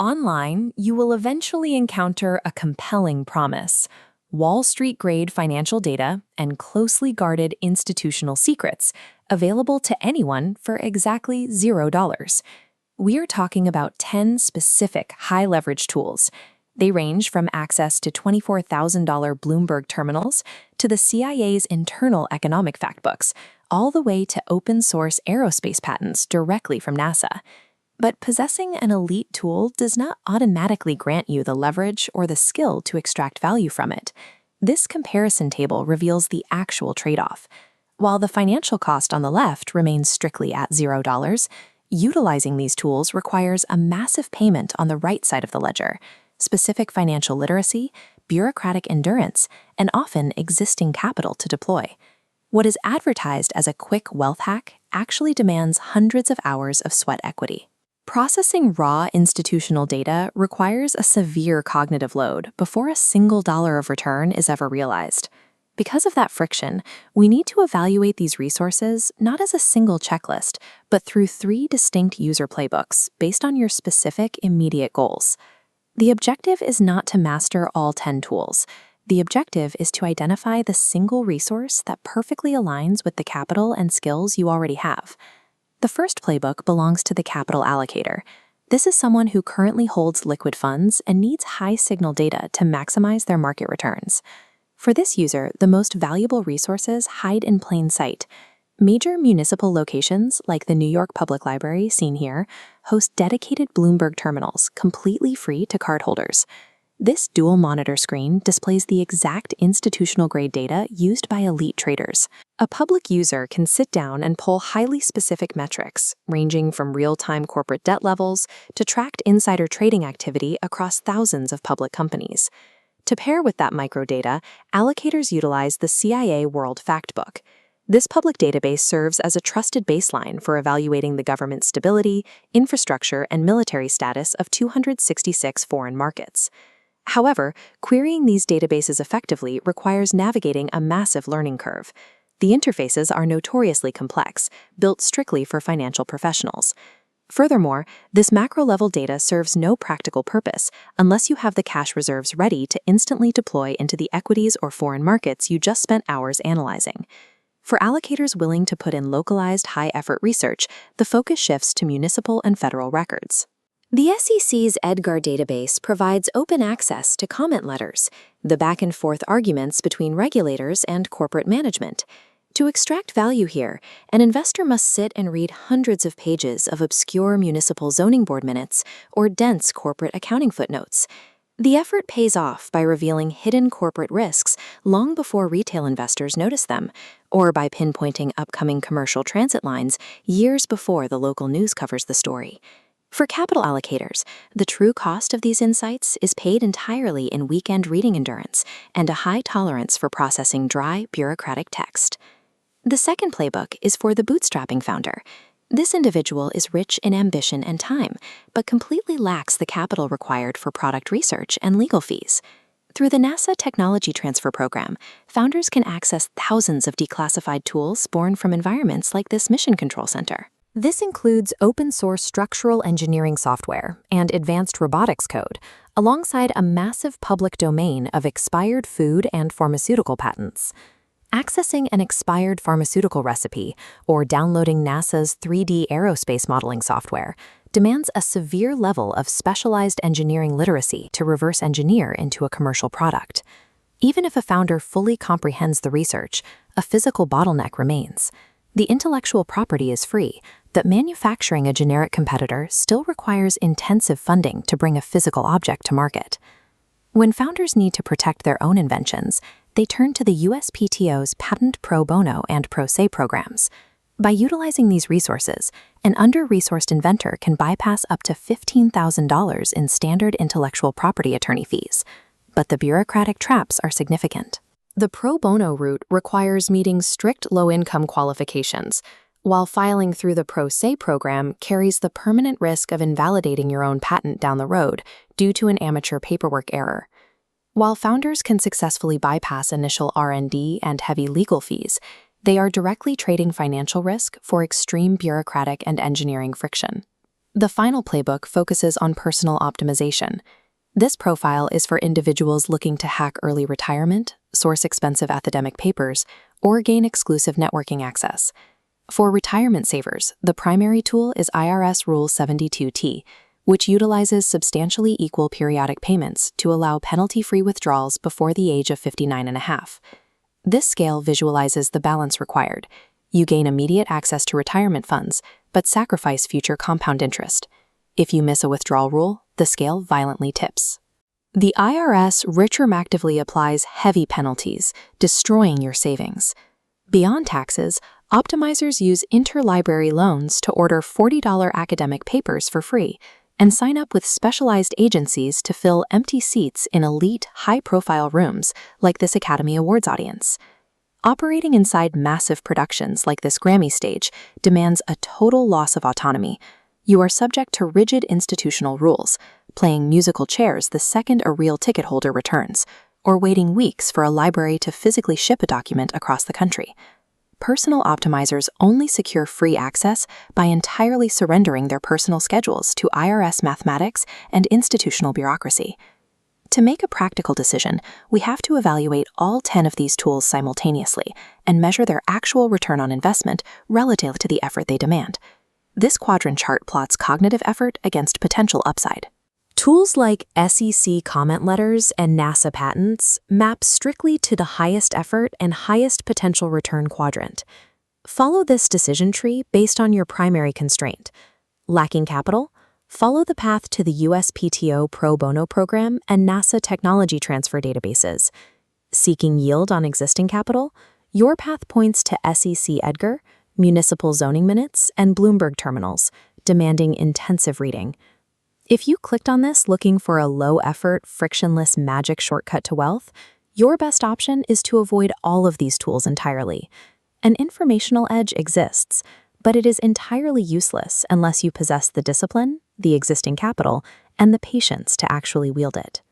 Online, you will eventually encounter a compelling promise: Wall Street-grade financial data and closely guarded institutional secrets available to anyone for exactly $0. We're talking about 10 specific high-leverage tools. They range from access to $24,000 Bloomberg terminals to the CIA's internal economic factbooks, all the way to open-source aerospace patents directly from NASA. But possessing an elite tool does not automatically grant you the leverage or the skill to extract value from it. This comparison table reveals the actual trade-off. While the financial cost on the left remains strictly at $0, utilizing these tools requires a massive payment on the right side of the ledger: specific financial literacy, bureaucratic endurance, and often existing capital to deploy. What is advertised as a quick wealth hack actually demands hundreds of hours of sweat equity. Processing raw institutional data requires a severe cognitive load before a single dollar of return is ever realized. Because of that friction, we need to evaluate these resources not as a single checklist, but through 3 distinct user playbooks based on your specific immediate goals. The objective is not to master all 10 tools. The objective is to identify the single resource that perfectly aligns with the capital and skills you already have. The first playbook belongs to the capital allocator. This is someone who currently holds liquid funds and needs high-signal data to maximize their market returns. For this user, the most valuable resources hide in plain sight. Major municipal locations, like the New York Public Library seen here, host dedicated Bloomberg terminals completely free to cardholders. This dual monitor screen displays the exact institutional-grade data used by elite traders. A public user can sit down and pull highly specific metrics, ranging from real-time corporate debt levels to tracked insider trading activity across thousands of public companies. To pair with that microdata, allocators utilize the CIA World Factbook. This public database serves as a trusted baseline for evaluating the government's stability, infrastructure, and military status of 266 foreign markets. However, querying these databases effectively requires navigating a massive learning curve. The interfaces are notoriously complex, built strictly for financial professionals. Furthermore, this macro-level data serves no practical purpose unless you have the cash reserves ready to instantly deploy into the equities or foreign markets you just spent hours analyzing. For allocators willing to put in localized, high-effort research, the focus shifts to municipal and federal records. The SEC's EDGAR database provides open access to comment letters, the back-and-forth arguments between regulators and corporate management. To extract value here, an investor must sit and read hundreds of pages of obscure municipal zoning board minutes or dense corporate accounting footnotes. The effort pays off by revealing hidden corporate risks long before retail investors notice them, or by pinpointing upcoming commercial transit lines years before the local news covers the story. For capital allocators, the true cost of these insights is paid entirely in weekend reading endurance and a high tolerance for processing dry, bureaucratic text. The second playbook is for the bootstrapping founder. This individual is rich in ambition and time, but completely lacks the capital required for product research and legal fees. Through the NASA Technology Transfer Program, founders can access thousands of declassified tools born from environments like this Mission Control Center. This includes open-source structural engineering software and advanced robotics code, alongside a massive public domain of expired food and pharmaceutical patents. Accessing an expired pharmaceutical recipe or downloading NASA's 3D aerospace modeling software demands a severe level of specialized engineering literacy to reverse engineer into a commercial product. Even if a founder fully comprehends the research, a physical bottleneck remains. The intellectual property is free, but manufacturing a generic competitor still requires intensive funding to bring a physical object to market. When founders need to protect their own inventions, they turn to the USPTO's Patent Pro Bono and Pro Se programs. By utilizing these resources, an under-resourced inventor can bypass up to $15,000 in standard intellectual property attorney fees. But the bureaucratic traps are significant. The pro bono route requires meeting strict low-income qualifications, while filing through the Pro Se program carries the permanent risk of invalidating your own patent down the road due to an amateur paperwork error. While founders can successfully bypass initial R&D and heavy legal fees, they are directly trading financial risk for extreme bureaucratic and engineering friction. The final playbook focuses on personal optimization. This profile is for individuals looking to hack early retirement, source expensive academic papers, or gain exclusive networking access. For retirement savers, the primary tool is IRS Rule 72T, which utilizes substantially equal periodic payments to allow penalty-free withdrawals before the age of 59.5. This scale visualizes the balance required. You gain immediate access to retirement funds, but sacrifice future compound interest. If you miss a withdrawal rule, the scale violently tips. The IRS retroactively applies heavy penalties, destroying your savings. Beyond taxes, optimizers use interlibrary loans to order $40 academic papers for free and sign up with specialized agencies to fill empty seats in elite, high-profile rooms like this Academy Awards audience. Operating inside massive productions like this Grammy stage demands a total loss of autonomy. You are subject to rigid institutional rules, playing musical chairs the second a real ticket holder returns, or waiting weeks for a library to physically ship a document across the country. Personal optimizers only secure free access by entirely surrendering their personal schedules to IRS mathematics and institutional bureaucracy. To make a practical decision, we have to evaluate all 10 of these tools simultaneously and measure their actual return on investment relative to the effort they demand. This quadrant chart plots cognitive effort against potential upside. Tools like SEC comment letters and NASA patents map strictly to the highest effort and highest potential return quadrant. Follow this decision tree based on your primary constraint. Lacking capital? Follow the path to the USPTO Pro Bono program and NASA technology transfer databases. Seeking yield on existing capital? Your path points to SEC EDGAR, Municipal zoning minutes, and Bloomberg terminals, demanding intensive reading. If you clicked on this looking for a low-effort, frictionless magic shortcut to wealth, your best option is to avoid all of these tools entirely. An informational edge exists, but it is entirely useless unless you possess the discipline, the existing capital, and the patience to actually wield it.